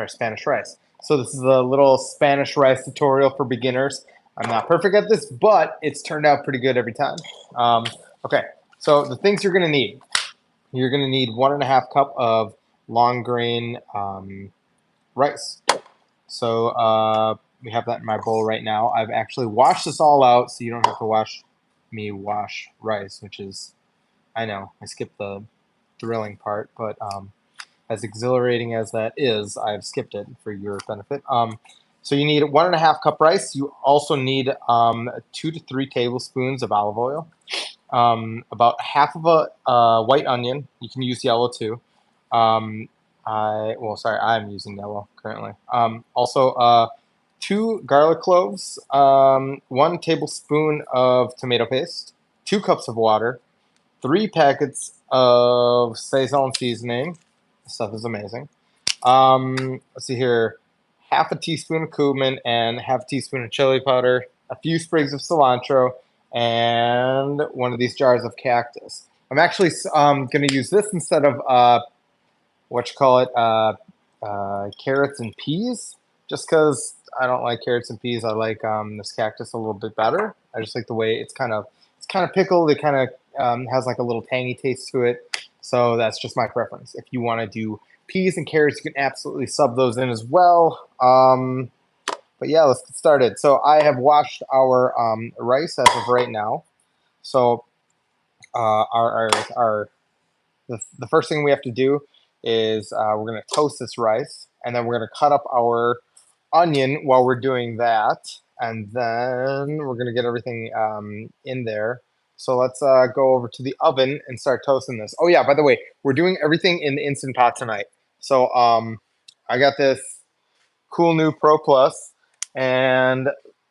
Spanish rice. So this is a little Spanish rice tutorial for beginners. I'm not perfect at this, but it's turned out pretty good every time. Um, okay, so the things you're gonna need. You're gonna need 1.5 cup of long grain rice. So we have that in my bowl right now. I've actually washed this all out, so you don't have to watch me wash rice, which is, I know, I skipped the thrilling part, but as exhilarating as that is, I've skipped it for your benefit. So you need 1.5 cup rice. You also need 2 to 3 tablespoons of olive oil, about half of a white onion. You can use yellow too. I'm using yellow currently. Also, 2 garlic cloves, 1 tablespoon of tomato paste, 2 cups of water, 3 packets of Saison seasoning. This stuff is amazing. Let's see here, half a teaspoon of cumin and half a teaspoon of chili powder, a few sprigs of cilantro, and one of these jars of cactus. I'm actually going to use this instead of carrots and peas, just because I don't like carrots and peas. I like this cactus a little bit better. I just like the way it's kind of pickled. It kind of has like a little tangy taste to it. So that's just my preference. If you want to do peas and carrots, you can absolutely sub those in as well. But yeah, let's get started. So I have washed our rice as of right now. So our the first thing we have to do is we're going to toast this rice, and then we're going to cut up our onion while we're doing that, and then we're going to get everything in there. So let's go over to the oven and start toasting this. Oh yeah, by the way, we're doing everything in the Instant Pot tonight. So I got this cool new Pro Plus, and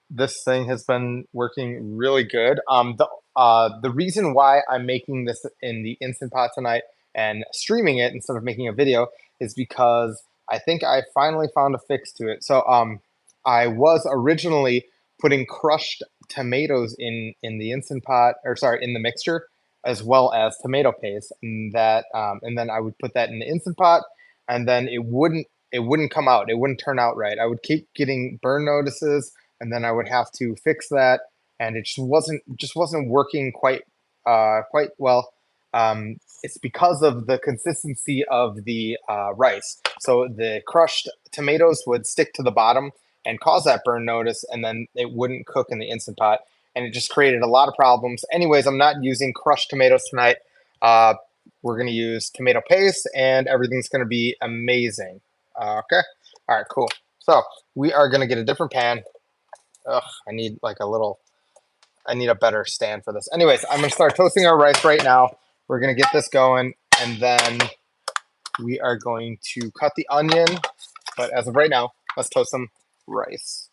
this thing has been working really good. The reason why I'm making this in the Instant Pot tonight and streaming it instead of making a video is because I think I finally found a fix to it. So I was originally putting crushed tomatoes in the Instant Pot, or sorry, in the mixture, as well as tomato paste, and then I would put that in the Instant Pot, and then it wouldn't come out. It wouldn't turn out right. I would keep getting burn notices, and then I would have to fix that, and it just wasn't working quite well. It's because of the consistency of the rice. So the crushed tomatoes would stick to the bottom and cause that burn notice, and then it wouldn't cook in the Instant Pot, and it just created a lot of problems. Anyways, I'm not using crushed tomatoes tonight. Uh, we're going to use tomato paste, and everything's going to be amazing. Okay. All right, cool. So we are going to get a different pan. Ugh, I need a better stand for this. Anyways, I'm going to start toasting our rice right now. We're going to get this going, and then we are going to cut the onion. But as of right now, let's toast some rice.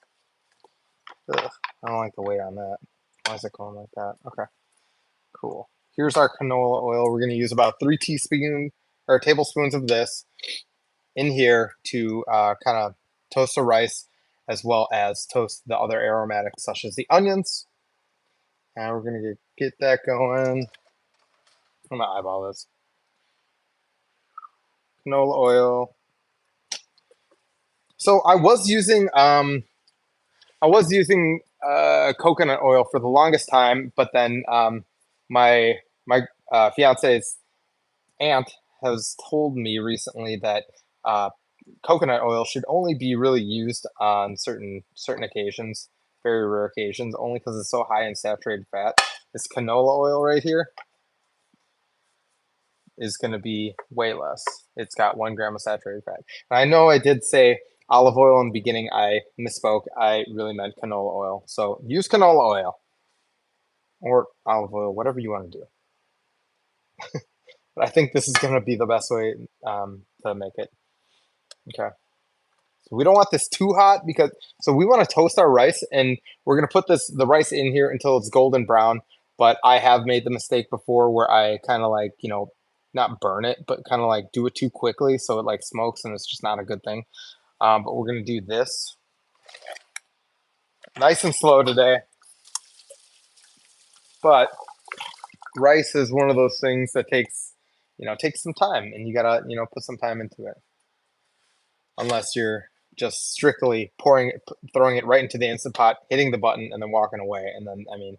Ugh, I don't like the weight on that. Why is it going like that? Okay, cool. Here's our canola oil. We're going to use about 3 tablespoons of this in here to kind of toast the rice as well as toast the other aromatics such as the onions. And we're going to get that going. I'm going to eyeball this. Canola oil. So I was using coconut oil for the longest time, but then my fiance's aunt has told me recently that uh, coconut oil should only be really used on certain occasions, very rare occasions, only because it's so high in saturated fat. This canola oil right here is going to be way less. It's got 1 gram of saturated fat. And I know I did say olive oil in the beginning. I misspoke. I really meant canola oil. So use canola oil or olive oil, whatever you want to do. But I think this is going to be the best way to make it. Okay. So we don't want this too hot so we want to toast our rice, and we're going to put the rice in here until it's golden brown. But I have made the mistake before where I kind of like, not burn it, but kind of like do it too quickly. So it like smokes, and it's just not a good thing. But we're going to do this nice and slow today. But rice is one of those things that takes some time, and you got to, put some time into it. unless you're just strictly throwing it right into the Instant Pot, hitting the button, and then walking away. And then, I mean,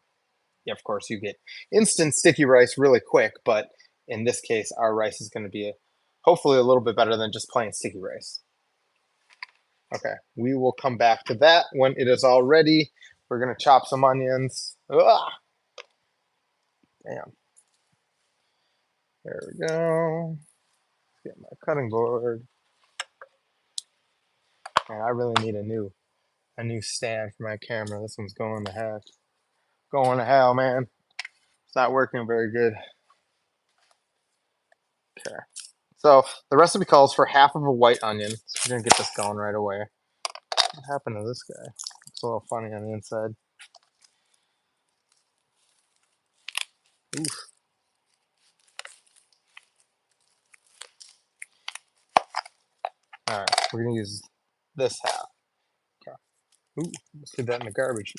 yeah, of course, you get instant sticky rice really quick. But in this case, our rice is going to be hopefully a little bit better than just plain sticky rice. Okay, we will come back to that when it is all ready. We're going to chop some onions. Ugh! Damn. There we go. Get my cutting board. And I really need a new stand for my camera. This one's going to heck. Going to hell, man. It's not working very good. Okay. So the recipe calls for half of a white onion. So we're gonna get this going right away. What happened to this guy? It's a little funny on the inside. Oof. All right, we're gonna use this half. Okay. Ooh, let's leave that in the garbage.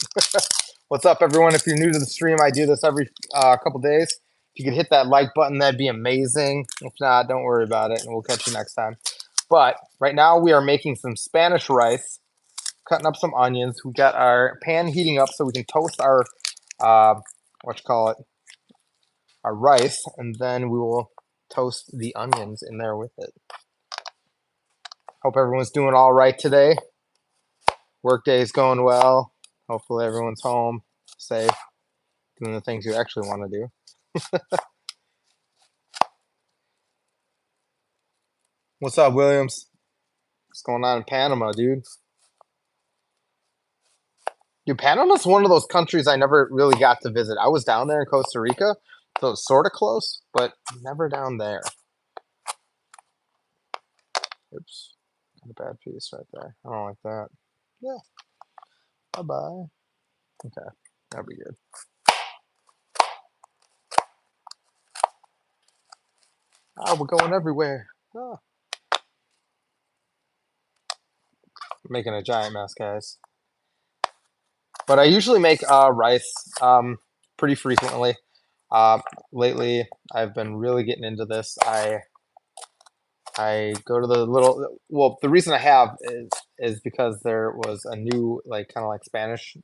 What's up, everyone? If you're new to the stream, I do this every couple days. If you could hit that like button, that'd be amazing. If not, don't worry about it, and we'll catch you next time. But right now, we are making some Spanish rice, cutting up some onions. We got our pan heating up so we can toast our our rice, and then we will toast the onions in there with it. Hope everyone's doing all right today. Work day is going well. Hopefully everyone's home, safe, doing the things you actually want to do. What's up, Williams? What's going on in Panama, dude? Dude, Panama's one of those countries I never really got to visit. I was down there in Costa Rica, so it's sort of close, but never down there. Oops, got a bad piece right there. I don't like that. Yeah. Bye-bye. Okay, that'll be good. Ah, we're going everywhere. Ah. Making a giant mess, guys. But I usually make rice pretty frequently. Lately, I've been really getting into this. I go to the little, well, the reason I have is because there was a new kind of like Spanish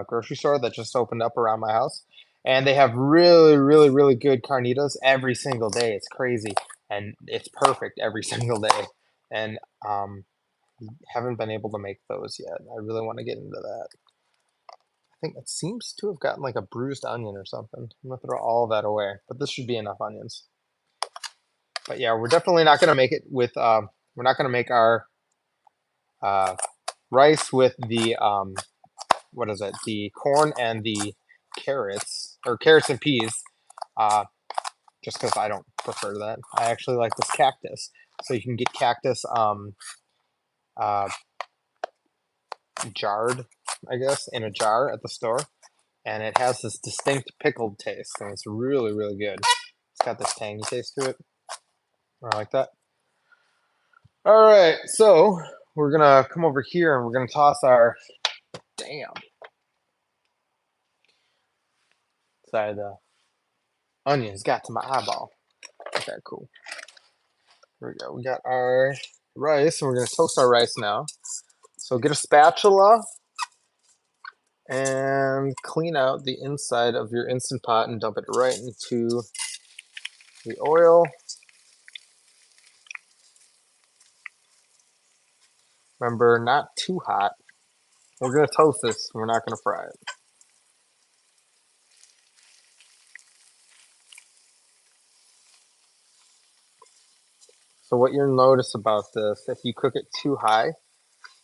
grocery store that just opened up around my house, and they have really, really, really good carnitas every single day. It's crazy, and it's perfect every single day. And haven't been able to make those yet. I really want to get into that. I think it seems to have gotten like a bruised onion or something. I'm gonna throw all of that away, but this should be enough onions. But yeah, we're definitely not gonna make it with. We're not gonna make our rice with the what is it? The corn and the carrots, or carrots and peas. Uh, just because I don't prefer that. I actually like this cactus. So you can get cactus uh, jarred, I guess, in a jar at the store. And it has this distinct pickled taste, and it's really, really good. It's got this tangy taste to it. I like that. All right, so we're gonna come over here and we're gonna toss our damn. Sorry, the onions got to my eyeball. Okay, cool. Here we go. We got our rice, and we're gonna toast our rice now. So get a spatula and clean out the inside of your Instant Pot and dump it right into the oil. Remember, not too hot. We're gonna toast this. We're not gonna fry it. So what you'll notice about this, if you cook it too high,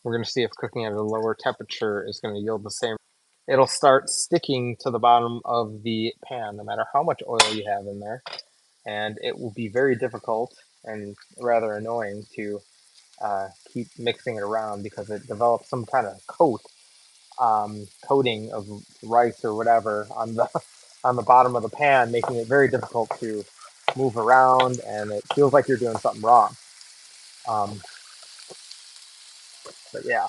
we're going to see if cooking at a lower temperature is going to yield the same. It'll start sticking to the bottom of the pan, no matter how much oil you have in there. And it will be very difficult and rather annoying to keep mixing it around because it develops some kind of coating of rice or whatever on the on the bottom of the pan, making it very difficult to move around, and it feels like you're doing something wrong. Um, but yeah.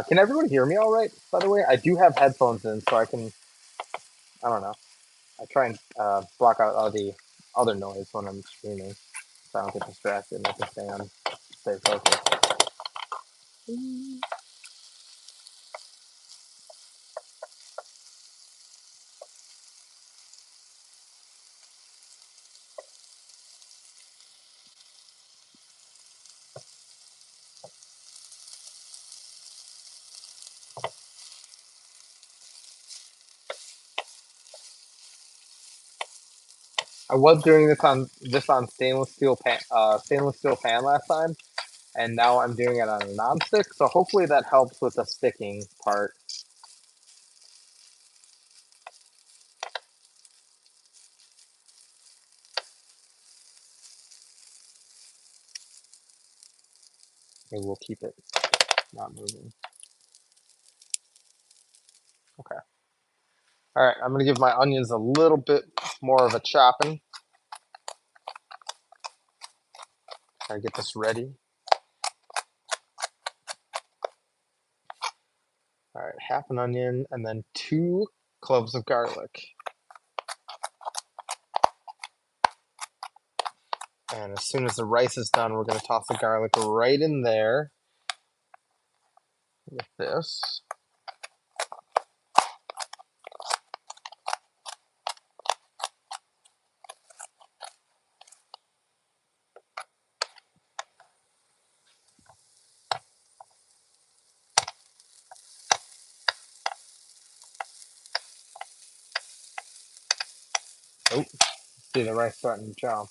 Can everyone hear me all right, by the way? I do have headphones in, so I can, I don't know. I try and block out all the other noise when I'm streaming. so I don't get distracted and I can stay focused. I was doing this on just on stainless steel pan last time, and now I'm doing it on a nonstick. So hopefully that helps with the sticking part. Maybe we'll keep it not moving. Okay. All right. I'm gonna give my onions a little bit more of a chopping. Gotta get this ready. All right, half an onion and then 2 cloves of garlic. And as soon as the rice is done, we're gonna toss the garlic right in there with this. Oh, see the rice starting to jump.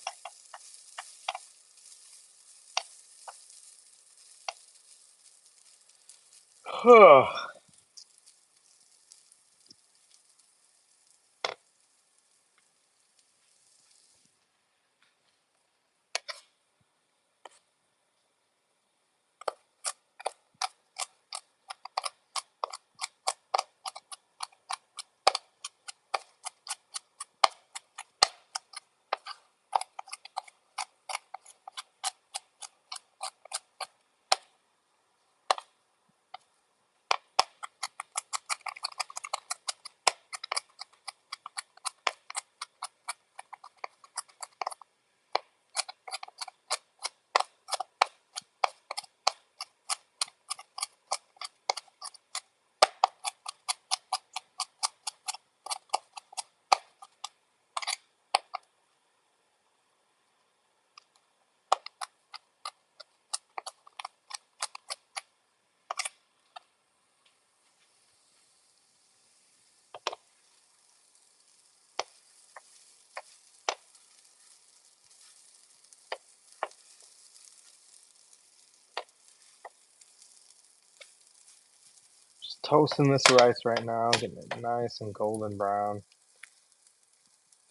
Just toasting this rice right now, getting it nice and golden brown.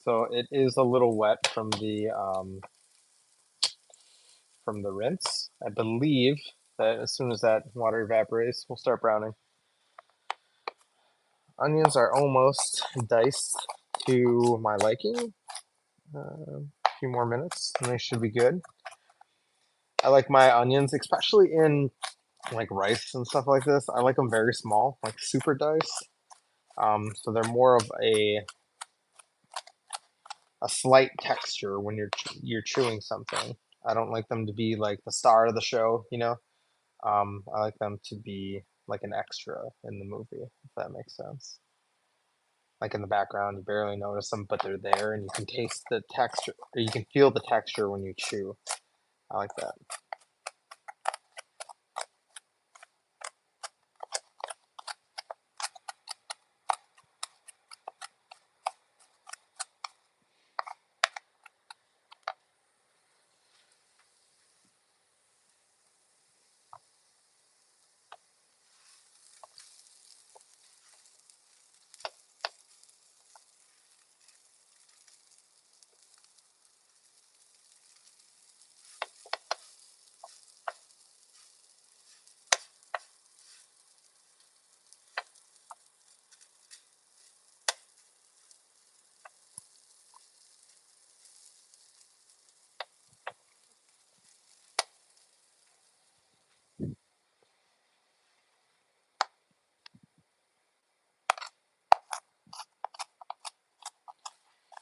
So it is a little wet from the rinse. I believe that as soon as that water evaporates, we'll start browning. Onions are almost diced to my liking. A few more minutes and they should be good. I like my onions, especially in like rice and stuff like this. I like them very small, like super diced. So they're more of a slight texture when you're chewing something. I don't like them to be like the star of the show, you know. I like them to be like an extra in the movie, if that makes sense. Like in the background, you barely notice them, but they're there, and you can taste the texture, or you can feel the texture when you chew. I like that.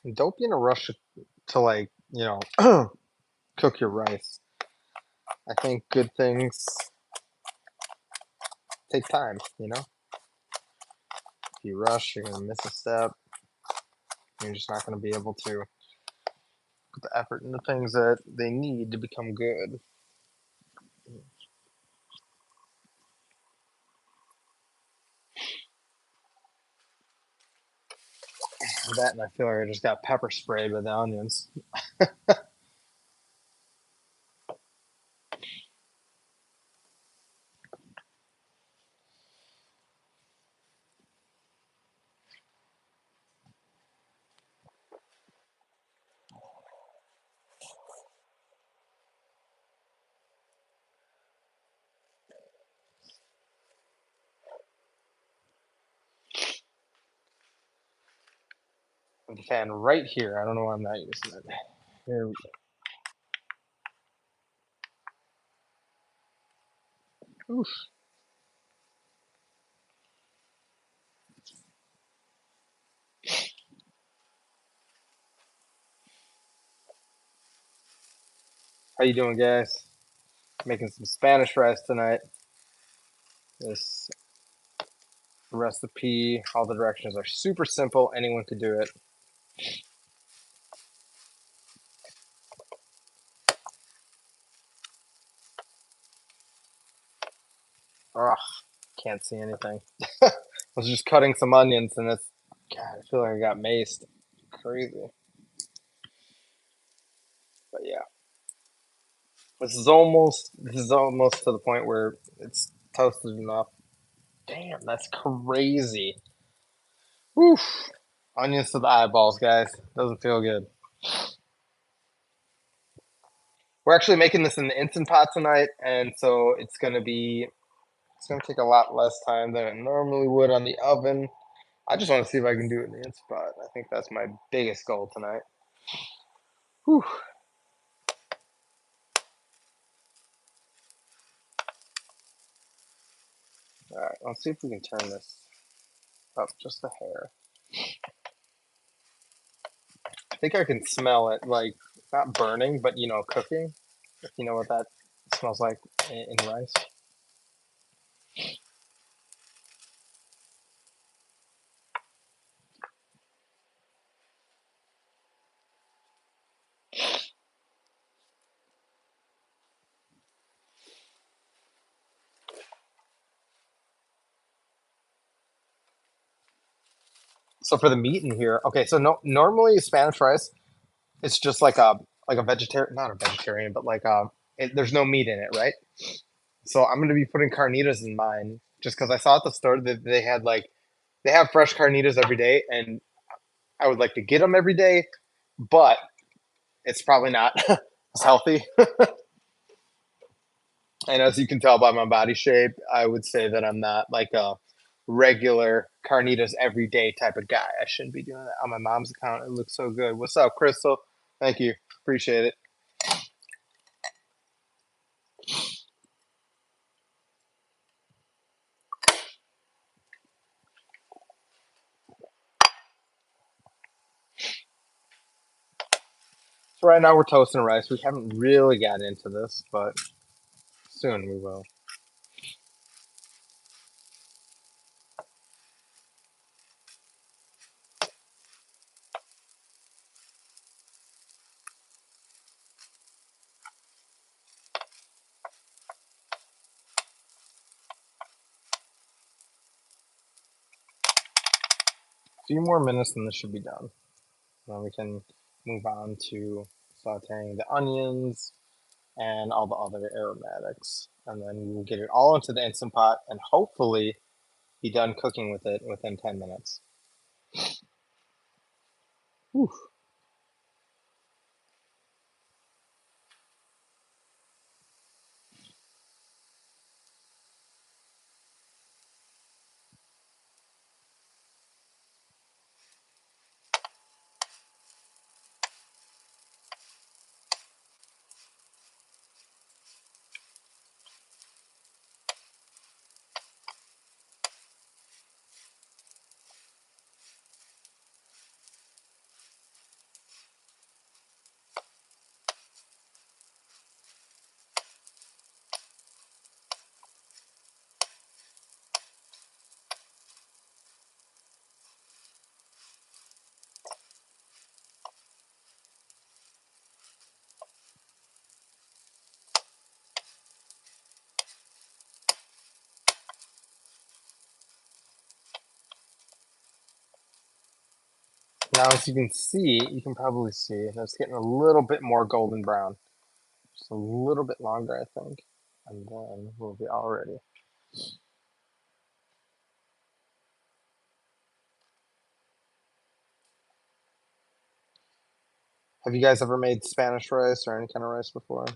And don't be in a rush to like, cook your rice. I think good things take time, you know? If you rush, you're going to miss a step. You're just not going to be able to put the effort into things that they need to become good. That, and I feel like I just got pepper sprayed with the onions. With the fan right here. I don't know why I'm not using it. Here we go. Oof. How you doing, guys? Making some Spanish rice tonight. This recipe, all the directions are super simple. Anyone could do it. Ugh, can't see anything. I was just cutting some onions and it's, God, I feel like I got maced. Crazy. But yeah, this is almost to the point where it's toasted enough. Damn, that's crazy. Oof. Onions to the eyeballs, guys. Doesn't feel good. We're actually making this in the Instant Pot tonight, and so it's gonna take a lot less time than it normally would on the oven. I just want to see if I can do it in the Instant Pot. I think that's my biggest goal tonight. Whew. All right, let's see if we can turn this up just a hair. I think I can smell it, like not burning, but cooking. If you know what that smells like in rice. So for the meat in here, okay. So no, normally Spanish rice, it's just like a vegetarian, not a vegetarian, but there's no meat in it, right? So I'm gonna be putting carnitas in mine, just because I saw at the store that they have fresh carnitas every day, and I would like to get them every day, but it's probably not as healthy. And as you can tell by my body shape, I would say that I'm not like a regular carnitas every day type of guy. I shouldn't be doing that on my mom's account. It looks so good. What's up, Crystal? Thank you. Appreciate it. So right now we're toasting rice. We haven't really got into this, but soon we will. A few more minutes and this should be done. Then we can move on to sauteing the onions and all the other aromatics. And then we'll get it all into the Instant Pot and hopefully be done cooking with it within 10 minutes. Whew. Now, as you can see, you can probably see it's getting a little bit more golden brown. Just a little bit longer, I think. And then we'll be all ready. Have you guys ever made Spanish rice or any kind of rice before?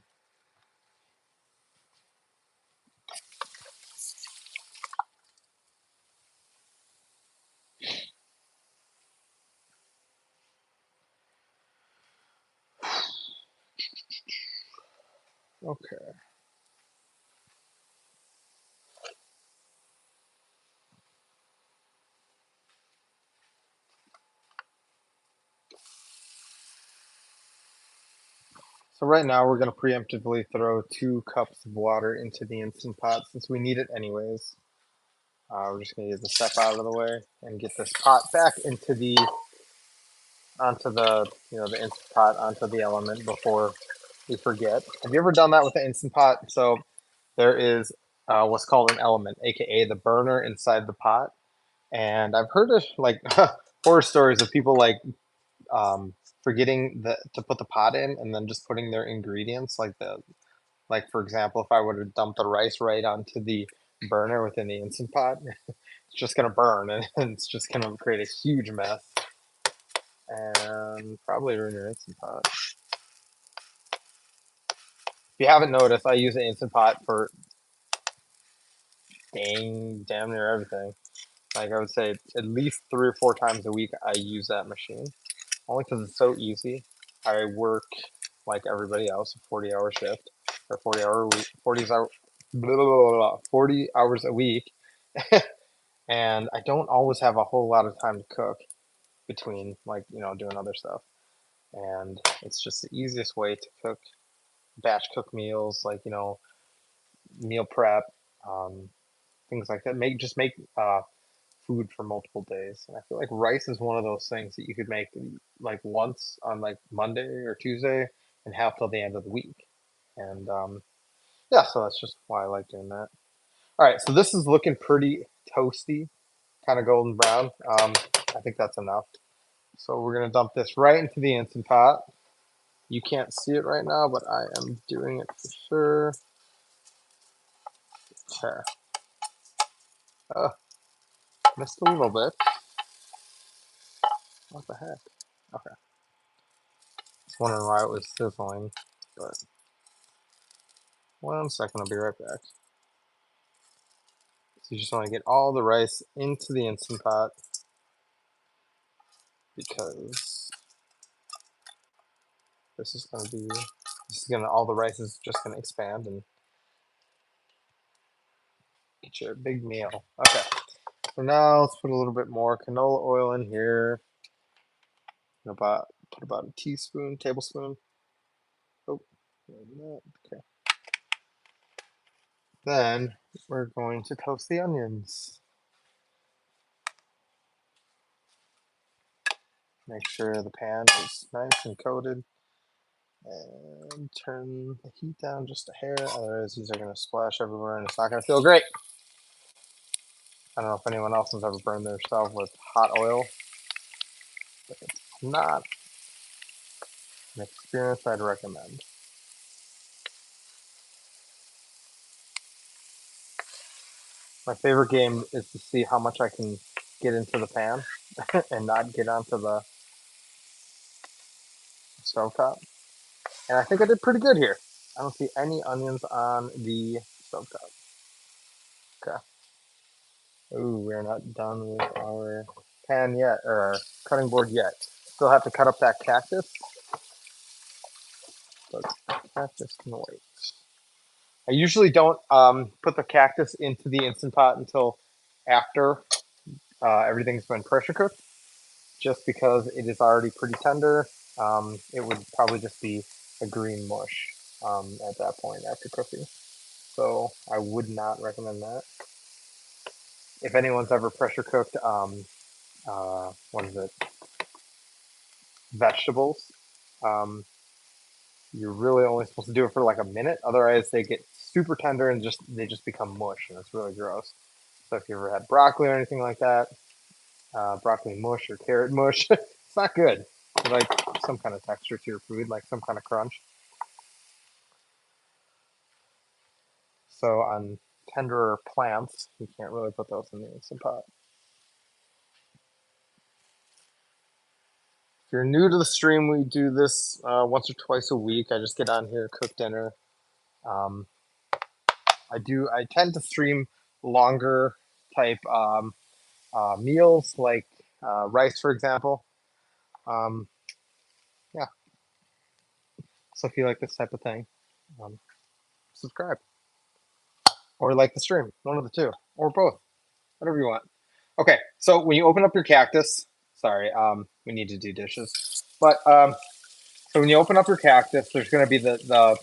Okay. So right now we're going to preemptively throw 2 cups of water into the Instant Pot since we need it anyways. We're just going to get the step out of the way and get this pot back into the onto the the Instant Pot onto the element before we forget. Have you ever done that with the Instant Pot? So there is what's called an element, aka the burner inside the pot, and I've heard of like horror stories of people like forgetting to put the pot in and then just putting their ingredients like for example, if I were to dump the rice right onto the burner within the Instant Pot, it's just gonna burn and it's just gonna create a huge mess and probably ruin your Instant Pot. If you haven't noticed, I use an Instant Pot for damn near everything. Like I would say, at least 3 or 4 times a week, I use that machine. Only because it's so easy. I work like everybody else, a 40-hour shift or 40-hour week, 40 hours a week, and I don't always have a whole lot of time to cook between like doing other stuff. And it's just the easiest way to cook batch cook meals, like meal prep, um, things like that. Make food for multiple days. And I feel like rice is one of those things that you could make like once on like Monday or Tuesday and have till the end of the week. And yeah, so that's just why I like doing that. All right, so this is looking pretty toasty, kind of golden brown. I think that's enough. So we're gonna dump this right into the Instant Pot. You can't see it right now, but I am doing it for sure. Okay. Oh, missed a little bit. What the heck? Okay. Just wondering why it was sizzling, but 1 second, I'll be right back. So you just want to get all the rice into the Instant Pot because all the rice is just going to expand and get you a big meal. Okay, so now let's put a little bit more canola oil in here. Put about a tablespoon. Oh, okay. Then we're going to toast the onions. Make sure the pan is nice and coated. And turn the heat down just a hair, otherwise these are going to splash everywhere and it's not going to feel great. I don't know if anyone else has ever burned themselves with hot oil, but it's not an experience I'd recommend. My favorite game is to see how much I can get into the pan and not get onto the stovetop. And I think I did pretty good here. I don't see any onions on the stovetop. Okay. Ooh, we're not done with our pan yet, or our cutting board yet. Still have to cut up that cactus, but cactus can wait. I usually don't put the cactus into the Instant Pot until after everything's been pressure cooked, just because it is already pretty tender. It would probably just be a green mush at that point after cooking. So I would not recommend that. If anyone's ever pressure cooked, what is it, vegetables, um, you're really only supposed to do it for like a minute. Otherwise, they get super tender and they just become mush, and it's really gross. So if you ever had broccoli or anything like that, broccoli mush or carrot mush, It's not good. You like some kind of texture to your food, like some kind of crunch. So on tenderer plants, you can't really put those in the Instant Pot. If you're new to the stream, we do this once or twice a week. I just get on here, cook dinner. Um, I tend to stream longer type meals, like rice, for example. Um, yeah. So if you like this type of thing, um, subscribe or like the stream, one of the two, or both, whatever you want. Okay, so when you open up your cactus, sorry, we need to do dishes, but so when you open up your cactus, there's going to be the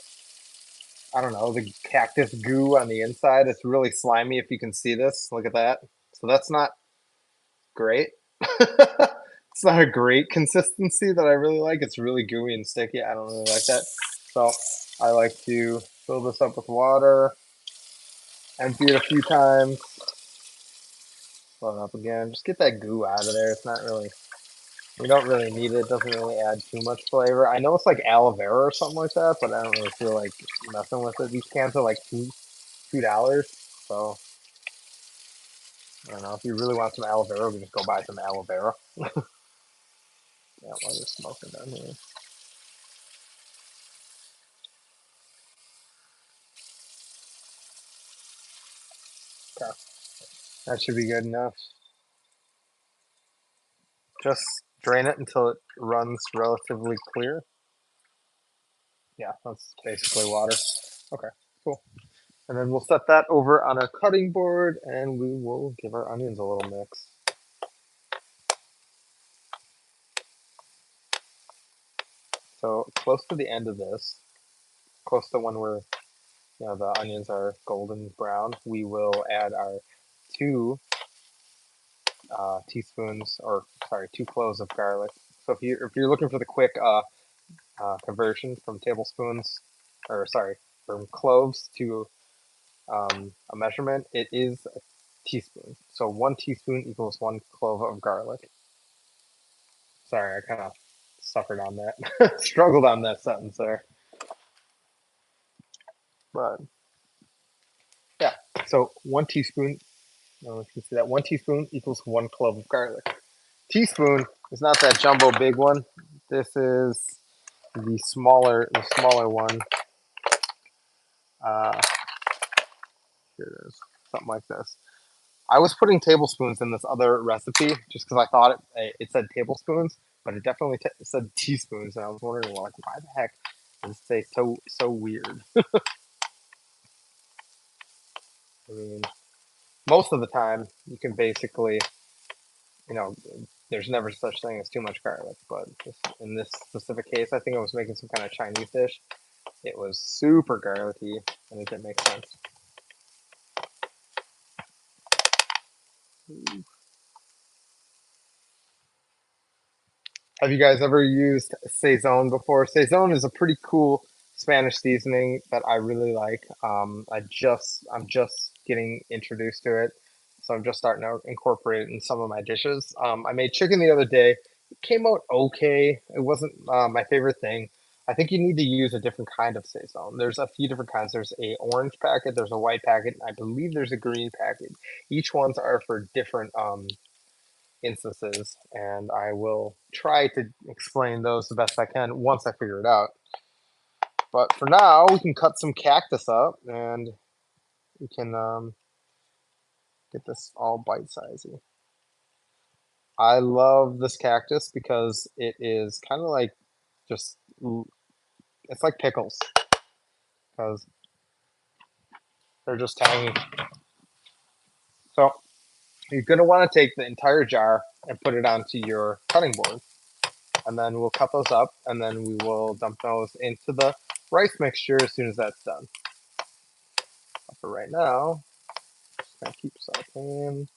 I don't know, the cactus goo on the inside. It's really slimy if you can see this. Look at that. So that's not great. It's not a great consistency that I really like. It's really gooey and sticky. I don't really like that. So I like to fill this up with water, empty it a few times, fill it up again. Just get that goo out of there. It's not really, we don't really need it. It doesn't really add too much flavor. I know it's like aloe vera or something like that, but I don't really feel like messing with it. These cans are like $2. So I don't know. If you really want some aloe vera, we just go buy some aloe vera. Yeah, while you're smoking down here. Okay, that should be good enough. Just drain it until it runs relatively clear. Yeah, that's basically water. Okay, cool. And then we'll set that over on our cutting board and we will give our onions a little mix. So close to the end of this, close to when we're, the onions are golden brown, we will add our two teaspoons, or sorry, 2 cloves of garlic. So if you're looking for the quick conversion from tablespoons, or sorry, from cloves to a measurement, it is a teaspoon. So 1 teaspoon equals 1 clove of garlic. Sorry, I kind of suffered on that, struggled on that sentence there. But yeah, so 1 teaspoon. You can see that 1 teaspoon equals 1 clove of garlic. Teaspoon is not that jumbo big one. This is the smaller one. Uh, Here it is, something like this. I was putting tablespoons in this other recipe just because I thought it said tablespoons, but it definitely said teaspoons, and I was wondering, well, like, why the heck does it say so weird? I mean, most of the time you can basically, you know, there's never such thing as too much garlic, but just in this specific case, I think I was making some kind of Chinese dish. It was super garlicky, and it didn't make sense. Have you guys ever used Sazón before? Sazón is a pretty cool Spanish seasoning that I really like. I'm just getting introduced to it, so I'm just starting to incorporate it in some of my dishes. I made chicken the other day. It came out okay. It wasn't my favorite thing. I think you need to use a different kind of Sazón. There's a few different kinds. There's a orange packet, there's a white packet, and I believe there's a green packet. Each ones are for different instances, and I will try to explain those the best I can once I figure it out. But for now, we can cut some cactus up, and we can get this all bite-sizey. I love this cactus because it is kind of like just, it's like pickles, because they're just tiny. So you're going to want to take the entire jar and put it onto your cutting board. And then we'll cut those up, and then we will dump those into the rice mixture as soon as that's done. But for right now, just gonna keep sauteing,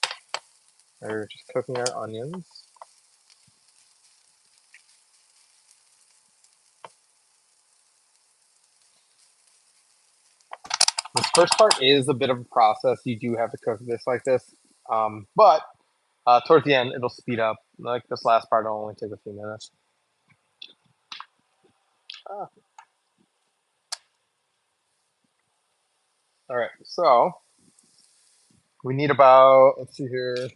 or just cooking our onions. This first part is a bit of a process. You do have to cook this like this, but towards the end, it'll speed up. like this last part will only take a few minutes. Ah. All right, so we need about, let's see here,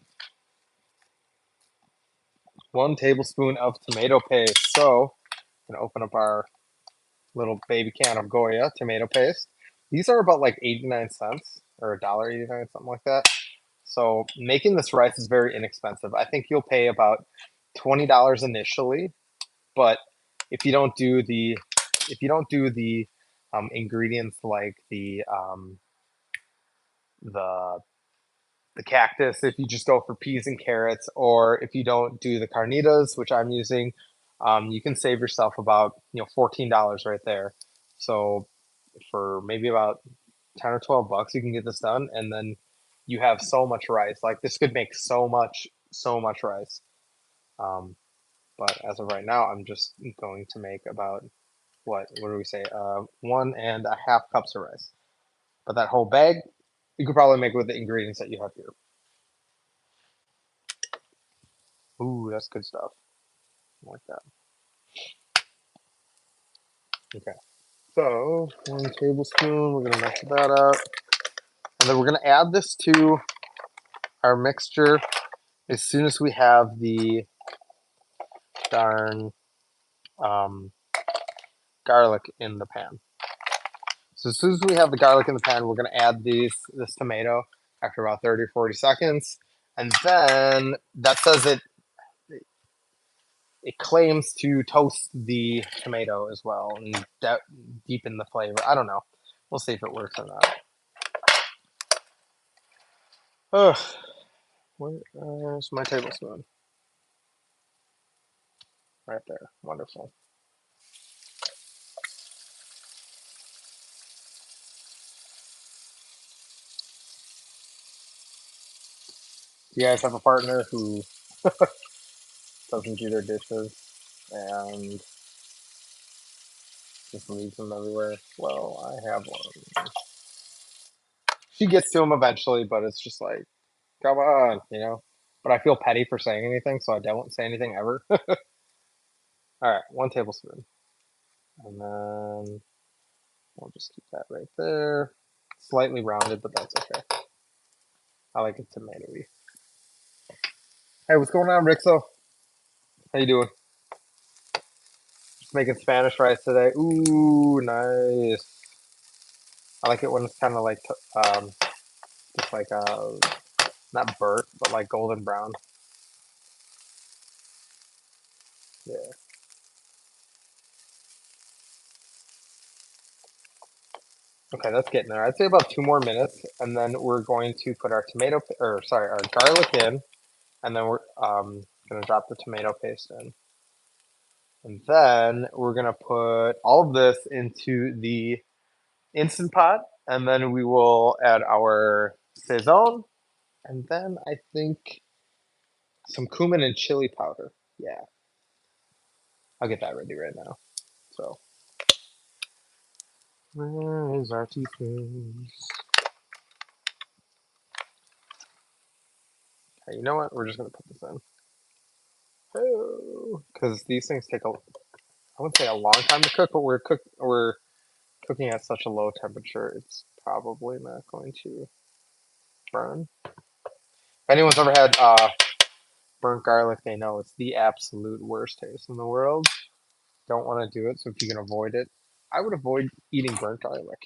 1 tablespoon of tomato paste. So I'm gonna open up our little baby can of Goya tomato paste. These are about like 89 cents or $1.89, something like that. So making this rice is very inexpensive. I think you'll pay about $20 initially, but if you don't do the ingredients like the the cactus, if you just go for peas and carrots, or if you don't do the carnitas, which I'm using, you can save yourself about $14 right there. So for maybe about 10 or 12 bucks, you can get this done, and then you have so much rice. Like this could make so much rice. Um, but as of right now, I'm just going to make about what do we say? 1.5 cups of rice. But that whole bag, you could probably make with the ingredients that you have here. Ooh, that's good stuff. I like that. Okay. So 1 tablespoon, we're gonna mix that up. And then we're gonna add this to our mixture as soon as we have the darn um, garlic in the pan. So as soon as we have the garlic in the pan, we're gonna add this tomato after about 30 or 40 seconds. And then that says it claims to toast the tomato as well and deepen the flavor. I don't know. We'll see if it works or not. Ugh. Where's my tablespoon? Right there. Wonderful. Do you guys have a partner who doesn't do their dishes and just leaves them everywhere? Well, I have one. She gets to them eventually, but it's just like, come on. But I feel petty for saying anything, so I don't say anything ever. All right, 1 tablespoon. And then we'll just keep that right there. Slightly rounded, but that's okay. I like it tomatoey. Hey, what's going on, Rixo? How you doing? Just making Spanish rice today. Ooh, nice. I like it when it's kind of like, just like, not burnt, but like golden brown. Yeah. Okay, that's getting there. I'd say about 2 more minutes, and then we're going to put our our garlic in, and then we're gonna drop the tomato paste in. And then we're gonna put all of this into the Instant Pot, and then we will add our Saison, and then I think some cumin and chili powder. Yeah, I'll get that ready right now. So, where is our teaspoons? Okay, you know what? We're just gonna put this in. Oh, because these things take I wouldn't say a long time to cook, but we're cooking at such a low temperature, it's probably not going to burn. If anyone's ever had burnt garlic, they know it's the absolute worst taste in the world. Don't want to do it, so if you can avoid it, I would avoid eating burnt garlic.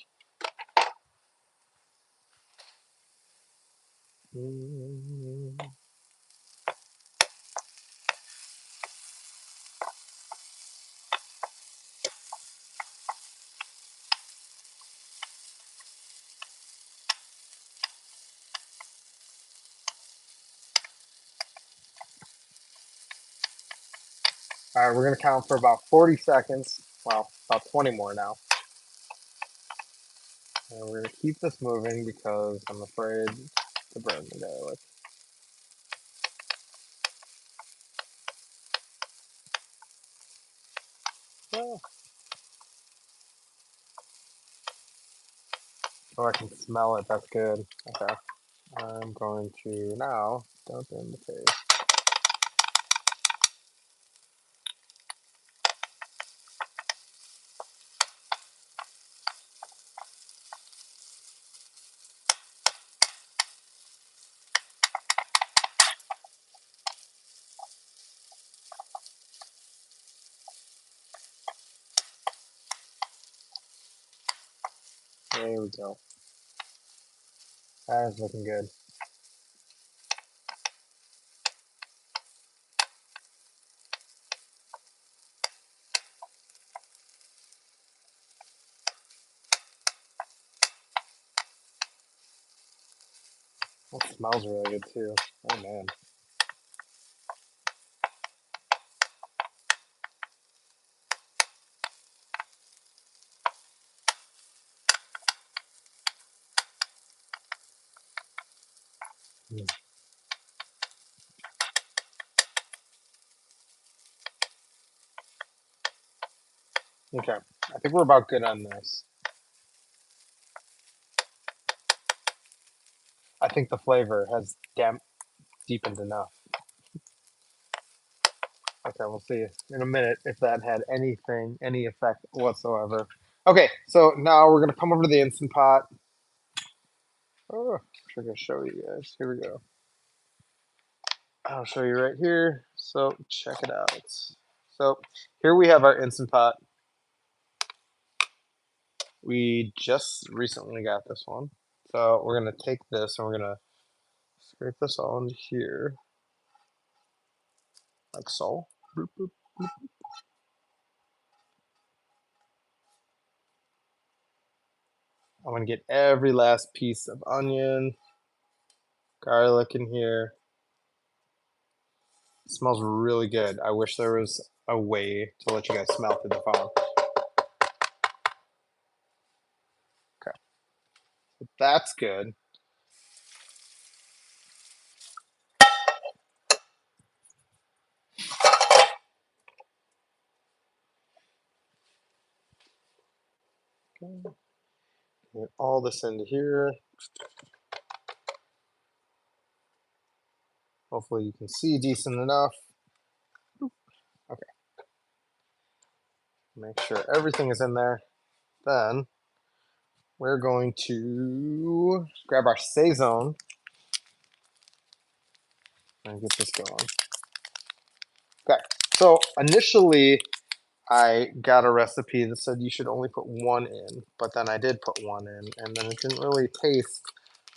All right, we're gonna count for about 40 seconds. Well, about 20 more now. And we're gonna keep this moving because I'm afraid to burn the garlic. Oh, I can smell it. That's good. Okay. I'm going to now dump in the paste. There we go. That is looking good. That smells really good too. Oh man. Mm. Okay, I think we're about good on this. I think the flavor has deepened enough. Okay, we'll see in a minute if that had any effect whatsoever. Okay, so now we're gonna come over to the Instant Pot. Oh, I'm gonna show you guys. Here we go. I'll show you right here. So check it out. So here we have our Instant Pot. We just recently got this one. So we're gonna take this and we're gonna scrape this all into here, like so. Boop, boop. I'm gonna get every last piece of onion, garlic in here. It smells really good. I wish there was a way to let you guys smell through the phone. Okay, so that's good. Okay. Get all this into here. Hopefully you can see decent enough. Okay, make sure everything is in there. Then we're going to grab our Saison and get this going. Okay, so initially I got a recipe that said you should only put one in, but then I did put one in, and then it didn't really taste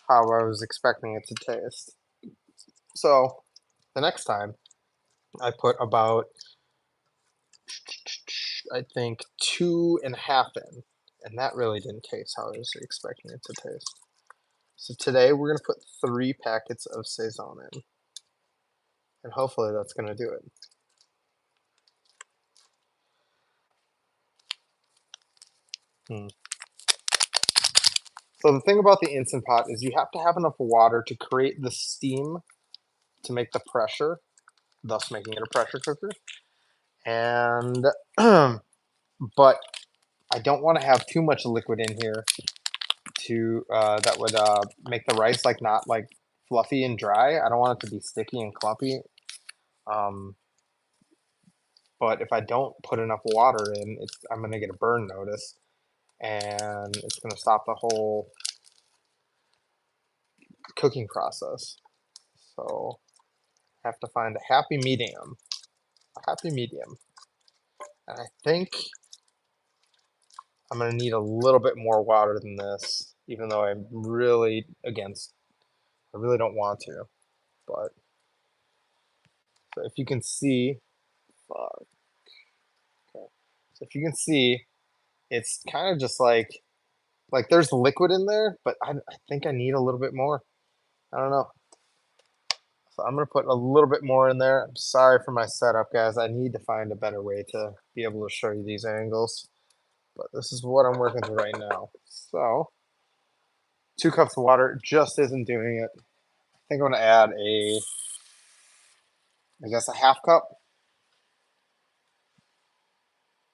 how I was expecting it to taste. So the next time I put about, I think, 2.5 in, and that really didn't taste how I was expecting it to taste. So today we're going to put 3 packets of Saison in, and hopefully that's going to do it. Hmm. So the thing about the Instant Pot is you have to have enough water to create the steam to make the pressure, thus making it a pressure cooker. And but I don't want to have too much liquid in here to that would make the rice like not like fluffy and dry. I don't want it to be sticky and clumpy. Um, but if I don't put enough water in, I'm gonna get a burn notice, and it's gonna stop the whole cooking process. So I have to find a happy medium. A happy medium. And I think I'm gonna need a little bit more water than this, even though I'm really against. I really don't want to, but so if you can see, fuck, okay. So if you can see, it's kind of just like there's liquid in there, but I think I need a little bit more. I don't know. So I'm gonna put a little bit more in there. I'm sorry for my setup, guys. I need to find a better way to be able to show you these angles, but this is what I'm working with right now. So 2 cups of water just isn't doing it. I think I'm gonna add I guess a half cup.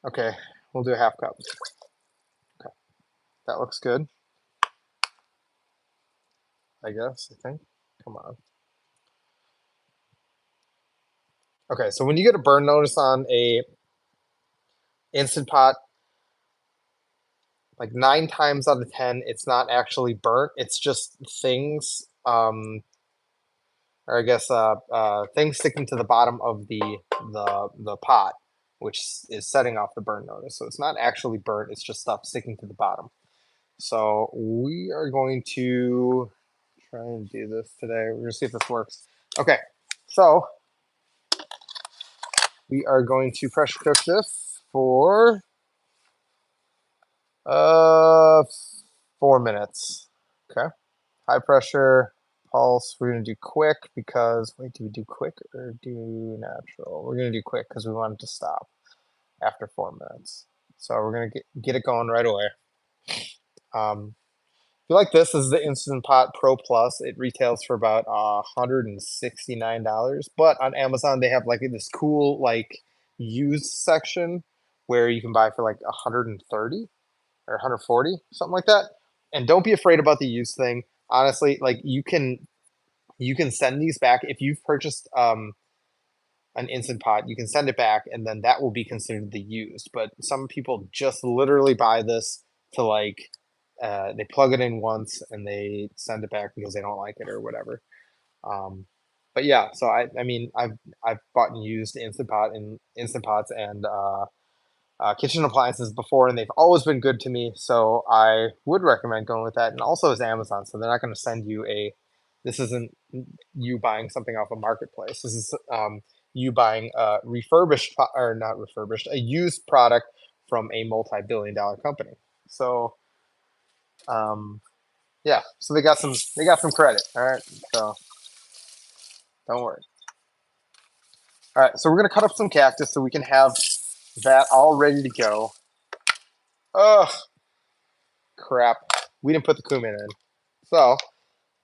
Okay, we'll do a half cup. Okay, that looks good. I guess, I think. Come on. Okay, so when you get a burn notice on a Instant Pot, like 9 times out of 10, it's not actually burnt. It's just things, or I guess things sticking to the bottom of the pot, which is setting off the burn notice. So it's not actually burnt. It's just stuff sticking to the bottom. So we are going to try and do this today. We're gonna see if this works. Okay, so we are going to pressure cook this for uh 4 minutes. Okay, high pressure pulse. We're gonna do quick because wait, do we do quick or do natural? We're gonna do quick because we want it to stop after 4 minutes. So we're gonna get it going right away. If you like this is the Instant Pot Pro Plus. It retails for about $169, but on Amazon they have like this cool like used section where you can buy for like 130 or 140, something like that. And don't be afraid about the used thing. Honestly, like you can send these back if you've purchased an Instant Pot, you can send it back and then that will be considered the used. But some people just literally buy this to like they plug it in once and they send it back because they don't like it or whatever. Um, but yeah, so I mean I've bought and used Instant Pots and kitchen appliances before, and they've always been good to me. So I would recommend going with that. And also, it's Amazon, so they're not going to send you a. This isn't you buying something off a marketplace. This is you buying a refurbished or not refurbished, a used product from a multi-billion-dollar company. So um, yeah, so they got some credit. All right, so don't worry. All right, so we're gonna cut up some cactus so we can have that all ready to go. Oh crap, we didn't put the cumin in. So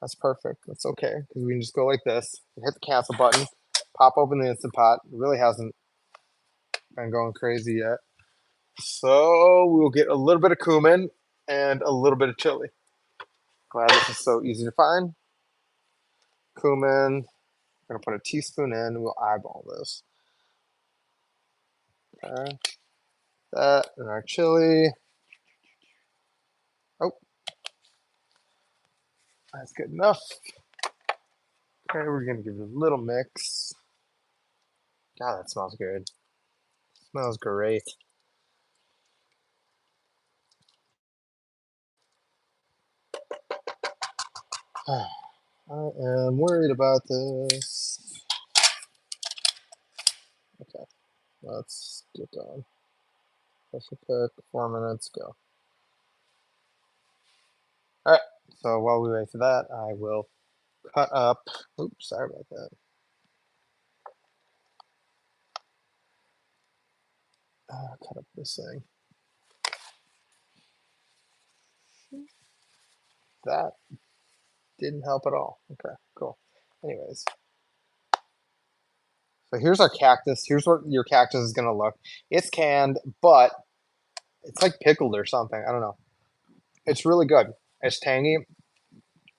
that's perfect. That's okay because we can just go like this, hit the cancel button, pop open the Instant Pot. It really hasn't been going crazy yet. So we'll get a little bit of cumin and a little bit of chili. Glad this is so easy to find. Cumin. I'm gonna put a teaspoon in. We'll eyeball this. Okay. That and our chili. Oh, that's good enough. Okay, we're gonna give it a little mix. God, that smells good. Smells great. I am worried about this. Okay, let's get going. Pressure cook, 4 minutes, go. All right, so while we wait for that, I will cut up. Oops, sorry about that. Cut up this thing. That didn't help at all. Okay, cool. Anyways, so here's our cactus. Here's what your cactus is gonna look. It's canned, but it's like pickled or something. I don't know. It's really good. It's tangy.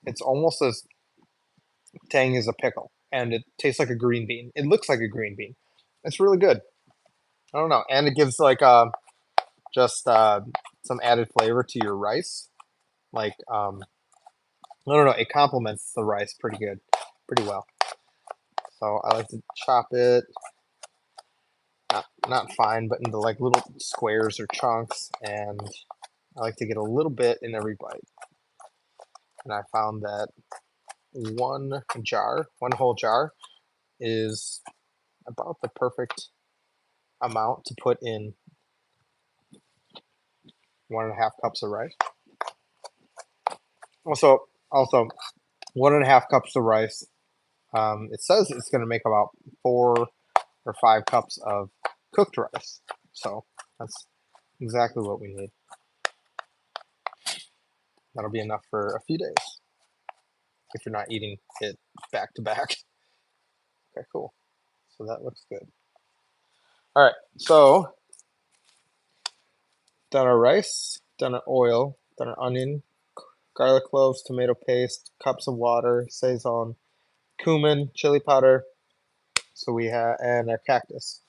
It's almost as tangy as a pickle, and it tastes like a green bean. It looks like a green bean. It's really good. I don't know, and it gives like just some added flavor to your rice. Like I don't know, it complements the rice pretty good, pretty well. So I like to chop it, not fine, but into like little squares or chunks, and I like to get a little bit in every bite. And I found that one whole jar, is about the perfect amount to put in 1.5 cups of rice. Also 1.5 cups of rice. It says it's going to make about 4 or 5 cups of cooked rice. So that's exactly what we need. That'll be enough for a few days if you're not eating it back to back. Okay, cool. So that looks good. All right, so done our rice, done our oil, done our onion, garlic cloves, tomato paste, cups of water, sazon, cumin, chili powder. So we have and our cactus.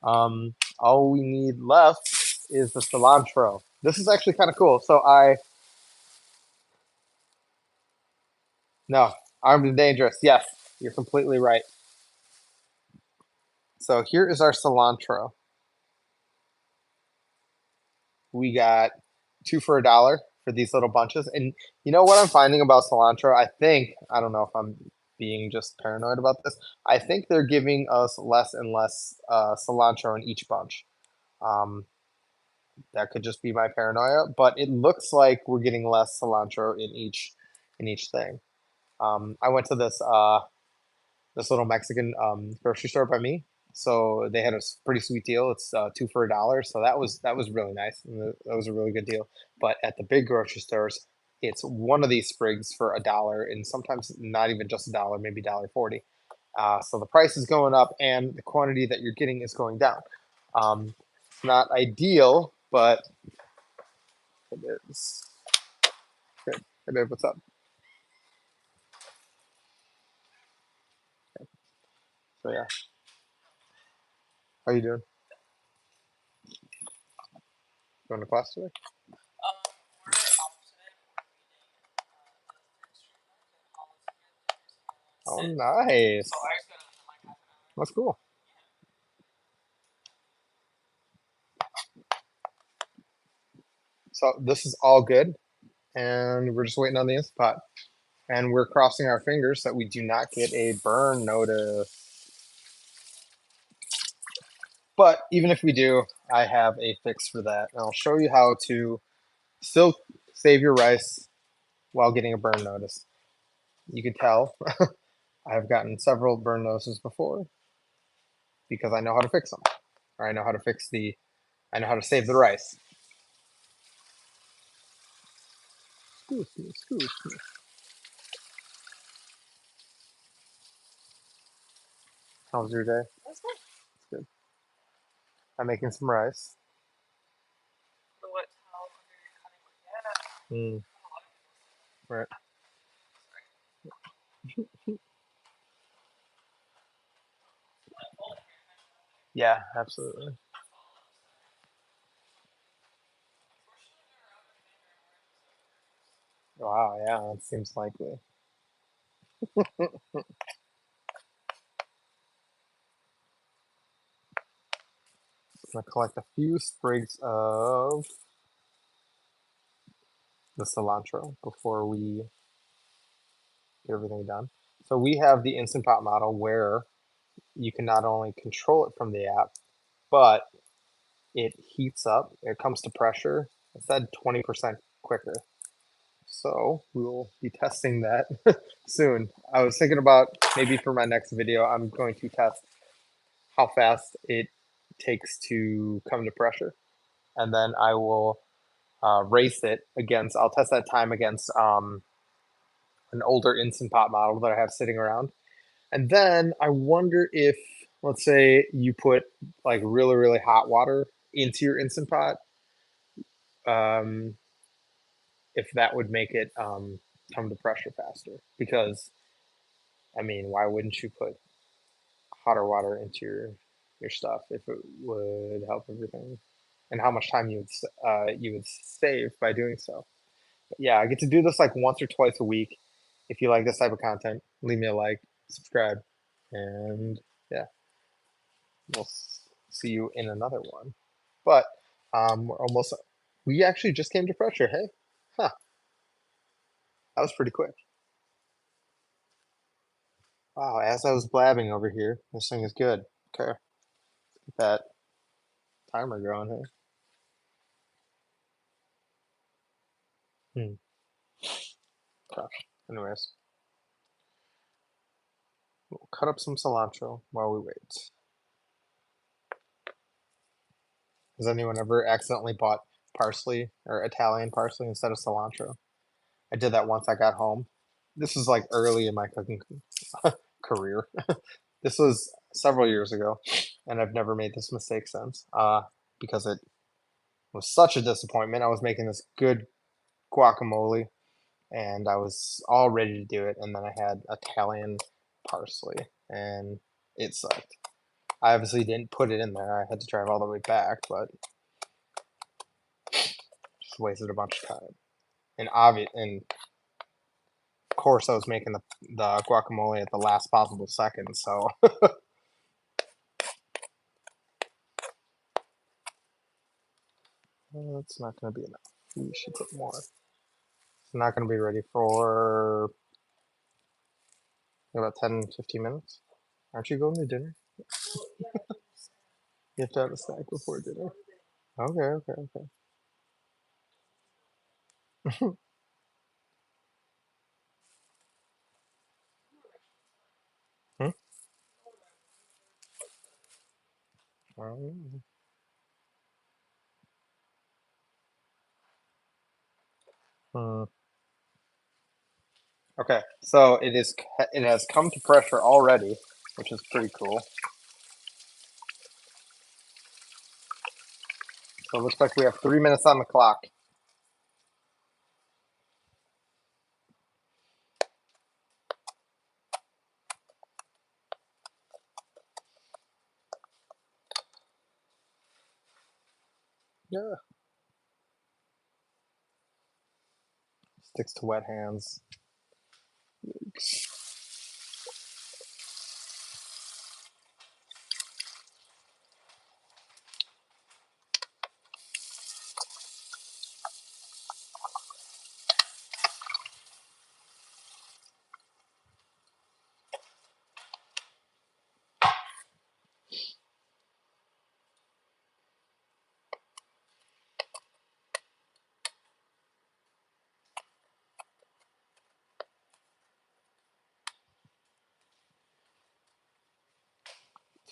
All we need left is the cilantro. This is actually kind of cool. So no, armed and dangerous. Yes, you're completely right. So here is our cilantro. We got 2 for $1 for these little bunches. And you know what I'm finding about cilantro? I don't know if I'm being just paranoid about this. I think they're giving us less and less cilantro in each bunch. Um, that could just be my paranoia, but it looks like we're getting less cilantro in each thing. I went to this little Mexican grocery store by me. So they had a pretty sweet deal. It's two for $1. So that was really nice. And that was a really good deal. But at the big grocery stores, it's one of these sprigs for $1, and sometimes not even just $1, maybe $1.40. So the price is going up, and the quantity that you're getting is going down. It's not ideal, but it is good. Hey babe, what's up? So yeah, how you doing? Going to class today? Oh, nice. That's cool. So this is all good, and we're just waiting on the Instant Pot. And we're crossing our fingers that we do not get a burn notice. But even if we do, I have a fix for that. And I'll show you how to still save your rice while getting a burn notice. You can tell I've gotten several burn notices before because I know how to fix them. Or I know how to save the rice. Excuse me, excuse me. How was your day? It's good. I'm making some rice. Mm, right. Yeah, absolutely. Wow, yeah, that seems likely. I'm gonna collect a few sprigs of the cilantro before we get everything done. So we have the Instant Pot model where you can not only control it from the app, but it heats up. It comes to pressure. It said 20% quicker. So we will be testing that soon. I was thinking about maybe for my next video, I'm going to test how fast it takes to come to pressure, and then I will race it against. I'll test that time against an older Instant Pot model that I have sitting around, and then I wonder if, let's say, you put like really hot water into your Instant Pot, um, if that would make it come to pressure faster. Because I mean, why wouldn't you put hotter water into your stuff if it would help everything? And how much time you would save by doing so. But yeah, I get to do this like once or twice a week. If you like this type of content, leave me a like, subscribe, and yeah, we'll see you in another one. But we're almost. We actually just came to pressure. Hey, huh? That was pretty quick. Wow. As I was blabbing over here, this thing is good. Okay, get that timer going here. Hmm. Okay. Anyways, we'll cut up some cilantro while we wait. Has anyone ever accidentally bought parsley or Italian parsley instead of cilantro? I did that once I got home. This was like early in my cooking career. This was several years ago, and I've never made this mistake since because it was such a disappointment. I was making this good guacamole, and I was all ready to do it, and then I had Italian parsley, and it sucked. I obviously didn't put it in there. I had to drive all the way back, but just wasted a bunch of time. And of course, I was making the guacamole at the last possible second, so that's not going to be enough. We should put more. not going to be ready for about 10, 15 minutes. Aren't you going to dinner? You have to have a snack before dinner. Okay, okay, okay. Hmm? Um, hmm. Okay, so it has come to pressure already, which is pretty cool. So it looks like we have 3 minutes on the clock. Yeah. Sticks to wet hands.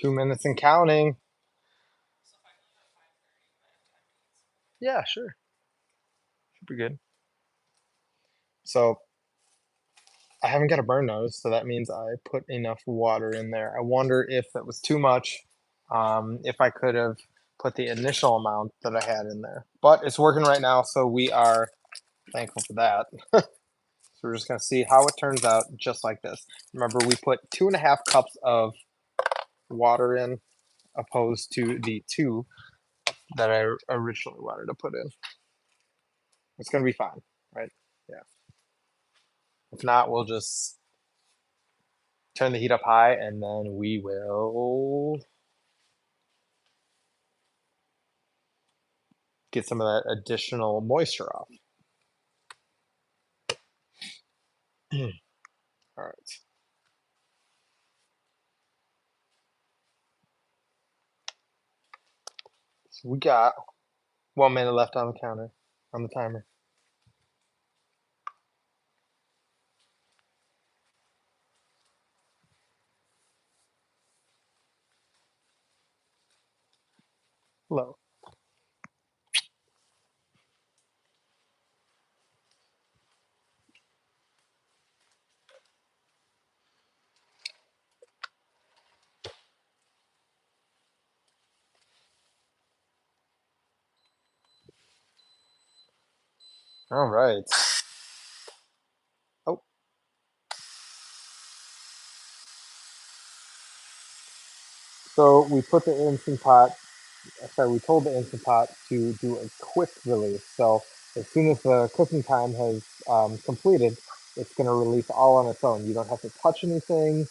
2 minutes and counting. Yeah, sure. Should be good. So I haven't got a burn nose, so that means I put enough water in there. I wonder if that was too much, if I could have put the initial amount that I had in there. But it's working right now, so we are thankful for that. So we're just gonna see how it turns out just like this. Remember, we put 2.5 cups of water in opposed to the 2 that I originally wanted to put in. It's gonna be fine, right? Yeah. If not, we'll just turn the heat up high and then we will get some of that additional moisture off. All right. So we got 1 minute left on the counter, on the timer. Low. All right. Oh, so we put the Instant Pot, sorry, we told the Instant Pot to do a quick release. So as soon as the cooking time has completed, it's going to release all on its own. You don't have to touch anything.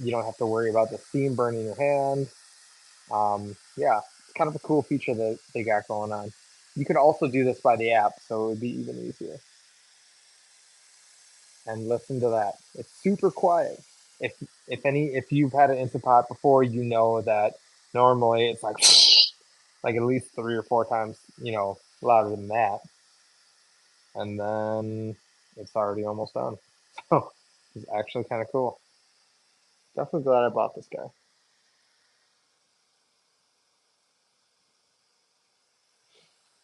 You don't have to worry about the steam burning your hand. Yeah, it's kind of a cool feature that they got going on. You can also do this by the app, so it would be even easier. And listen to that. It's super quiet. If if you've had an Instant Pot before, you know that normally it's like like at least 3 or 4 times, louder than that. And then it's already almost done. So it's actually kind of cool. Definitely glad I bought this guy.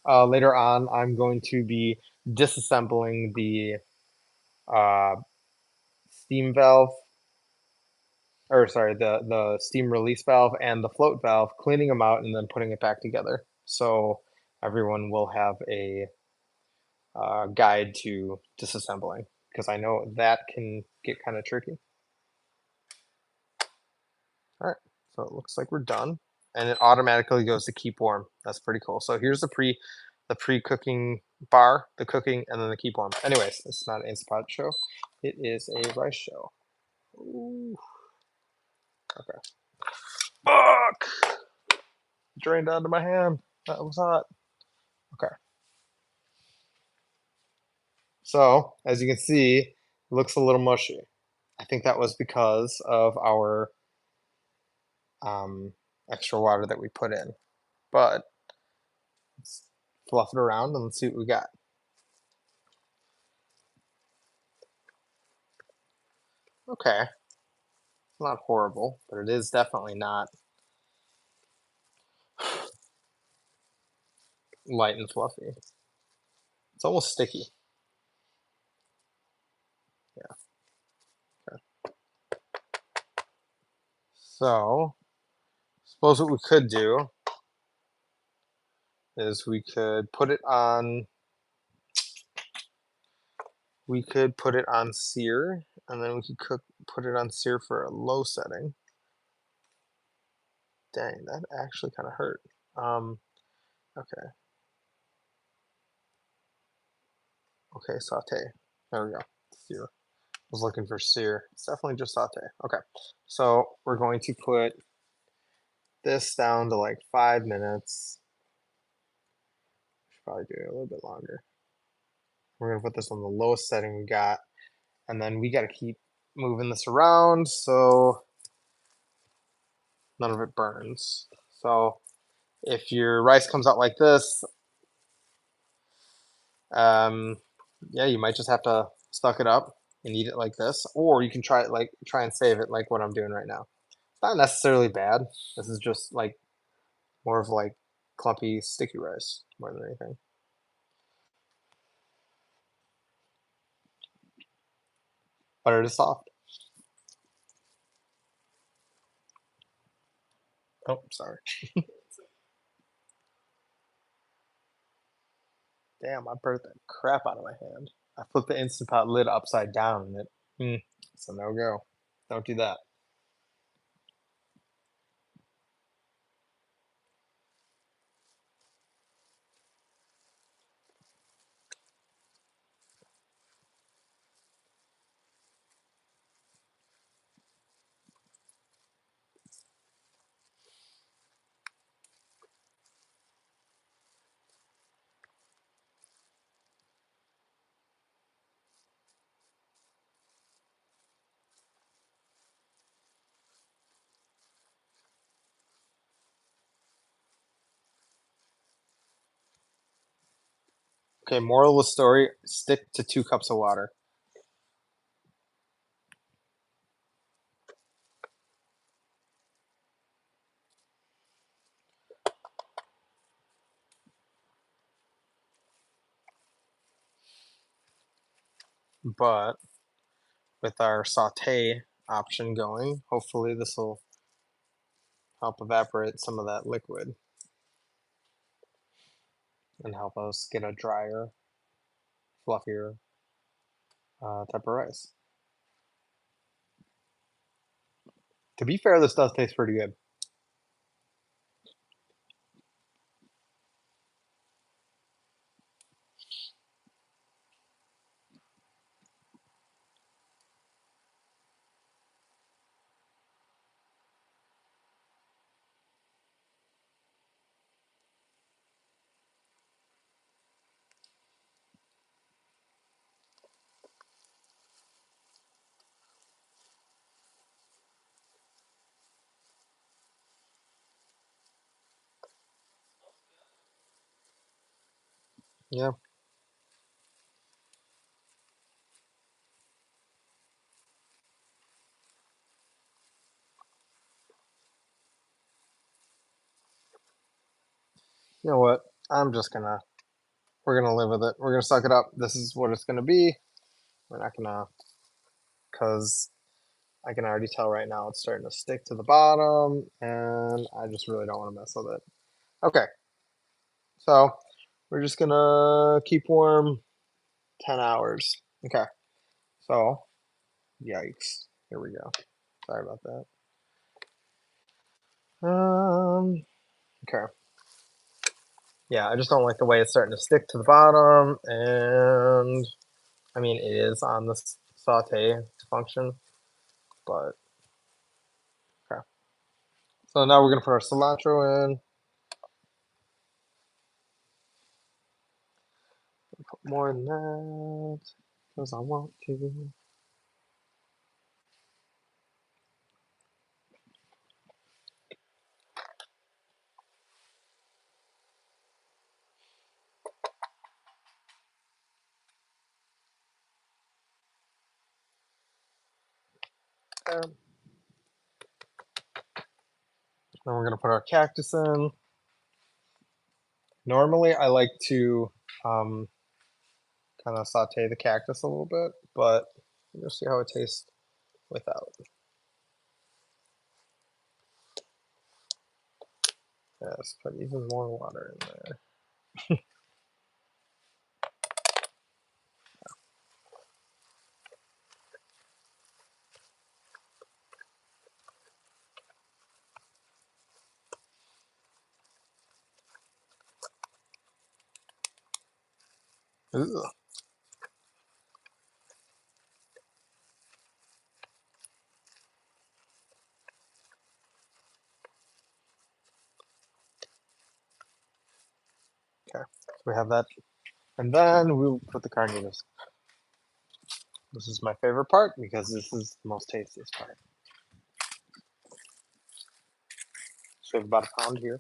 Later on, I'm going to be disassembling the uh, steam valve, or sorry, the steam release valve and the float valve, cleaning them out and then putting it back together. So everyone will have a guide to disassembling because I know that can get kind of tricky. All right, so it looks like we're done, and it automatically goes to keep warm. That's pretty cool. So here's the pre-cooking bar, the cooking, and then the keep warm. Anyways, it's not an Instapot show. It is a rice show. Ooh, okay. Fuck! Drained onto my hand. That was hot. Okay. So, as you can see, it looks a little mushy. I think that was because of our um, extra water that we put in. But let's fluff it around and let's see what we got. Okay, not horrible, but it is definitely not light and fluffy. It's almost sticky. Yeah. Okay. So, suppose what we could do is we could put it on sear, and then we could put it on sear for a low setting. Dang, that actually kind of hurt. Okay, okay, saute. There we go. Sear. I was looking for sear. It's definitely just saute. Okay, so we're going to put this down to like 5 minutes. Should probably do it a little bit longer. We're gonna put this on the lowest setting we got, and then we got to keep moving this around so none of it burns. So if your rice comes out like this, um, yeah, you might just have to suck it up and eat it like this, or you can try and save it like what I'm doing right now. It's not necessarily bad. This is just like more of like clumpy, sticky rice more than anything. But it is soft. Oh, sorry. Damn, I burnt the crap out of my hand. I flipped the Instant Pot lid upside down and it's a no go. Don't do that. Okay, moral of the story, stick to 2 cups of water. But with our saute option going, hopefully this will help evaporate some of that liquid and help us get a drier, fluffier type of rice. To be fair, this does taste pretty good. Yeah. You know what? I'm just gonna we're gonna live with it. We're gonna suck it up. This is what it's gonna be. We're not gonna because I can already tell right now it's starting to stick to the bottom, and I just really don't want to mess with it. Okay, so we're just gonna keep warm 10 hours. Okay, so yikes. Here we go. Sorry about that. Okay. Yeah, I just don't like the way it's starting to stick to the bottom, and I mean, it is on the saute function, but okay. So now we're gonna put our cilantro in. Put more than that. because I want to. Then we're gonna put our cactus in. Normally, I like to kind of saute the cactus a little bit, but we'll see how it tastes without. Yes, put even more water in there. Ugh. Okay, so we have that, and then we'll put the carnitas. This is my favorite part because this is the most tastiest part. So we have about a pound here.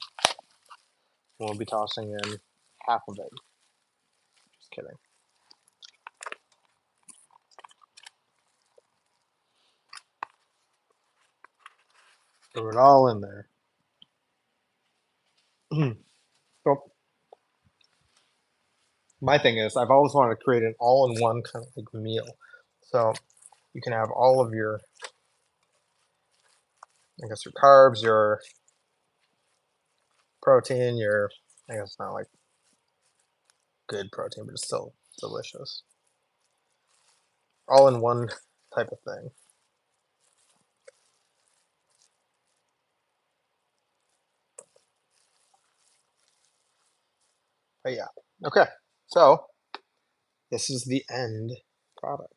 We'll be tossing in half of it. Just kidding. Throw it all in there. So my thing is, I've always wanted to create an all-in-one kind of like meal. So you can have all of your, I guess, your carbs, your protein, your, I guess not like good protein, but it's still delicious. All in one type of thing. But yeah. Okay. So this is the end product.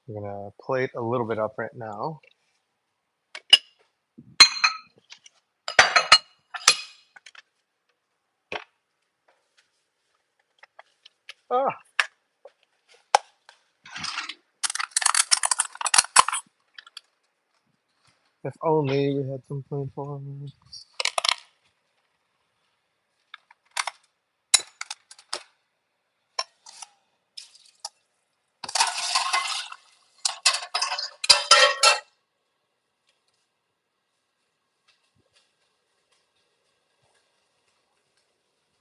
I'm gonna plate a little bit up right now. Ah, if only we had some plain forms.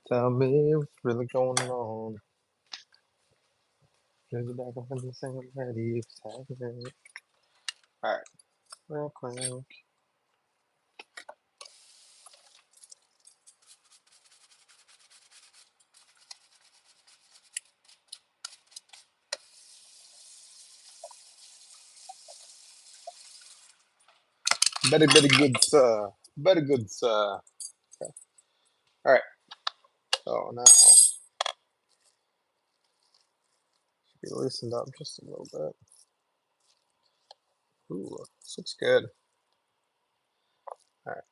Tell me what's really going on. Bring it back up in the same ready. Alright, real quick. Very, very good, sir. Very good, sir. Okay. Alright, so now be loosened up just a little bit. Ooh, this looks good. Alright.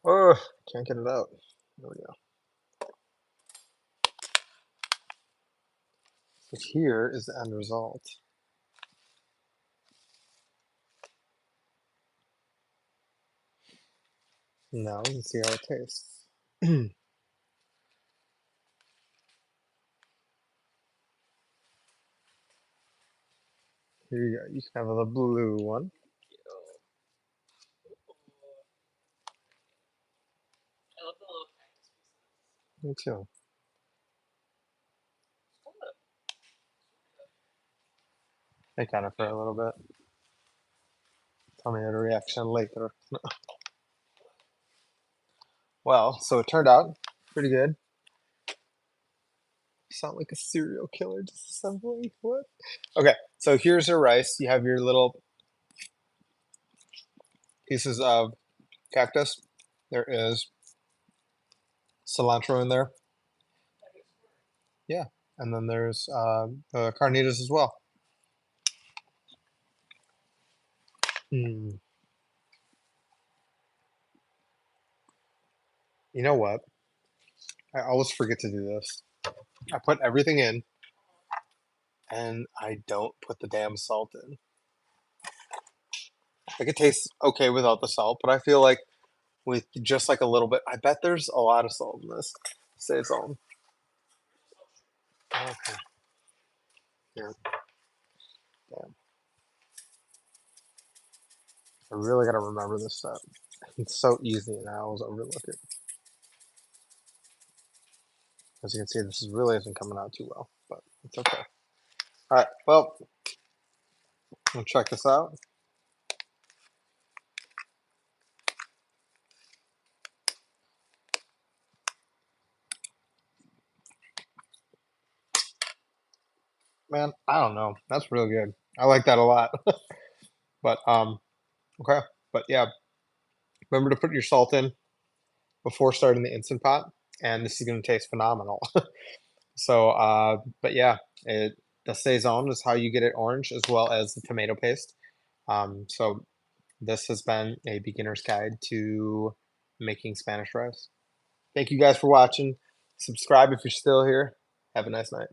Oh, can't get it out. There we go. So here is the end result. Now we can see how it tastes. Here you go. You can have the blue one. Me too. I kind of for a little bit. Tell me the reaction later. Well, so it turned out pretty good. You sound like a serial killer disassembling. What? Okay, so here's your rice. You have your little pieces of cactus. There is cilantro in there. Yeah, and then there's the carnitas as well. Mm. You know what? I always forget to do this. I put everything in, and I don't put the damn salt in. Like it tastes okay without the salt, but I feel like with just like a little bit, I bet there's a lot of salt in this. Saison. Okay. Yeah. Damn. I really gotta remember this step. It's so easy, and I always overlook it. As you can see, this is really isn't coming out too well, but it's okay. All right. Well, we'll check this out. Man, I don't know. That's really good. I like that a lot. But okay. But yeah, remember to put your salt in before starting the Instant Pot, and this is going to taste phenomenal. So, but yeah, the saison is how you get it orange, as well as the tomato paste. So this has been a beginner's guide to making Spanish rice. Thank you guys for watching. Subscribe if you're still here. Have a nice night.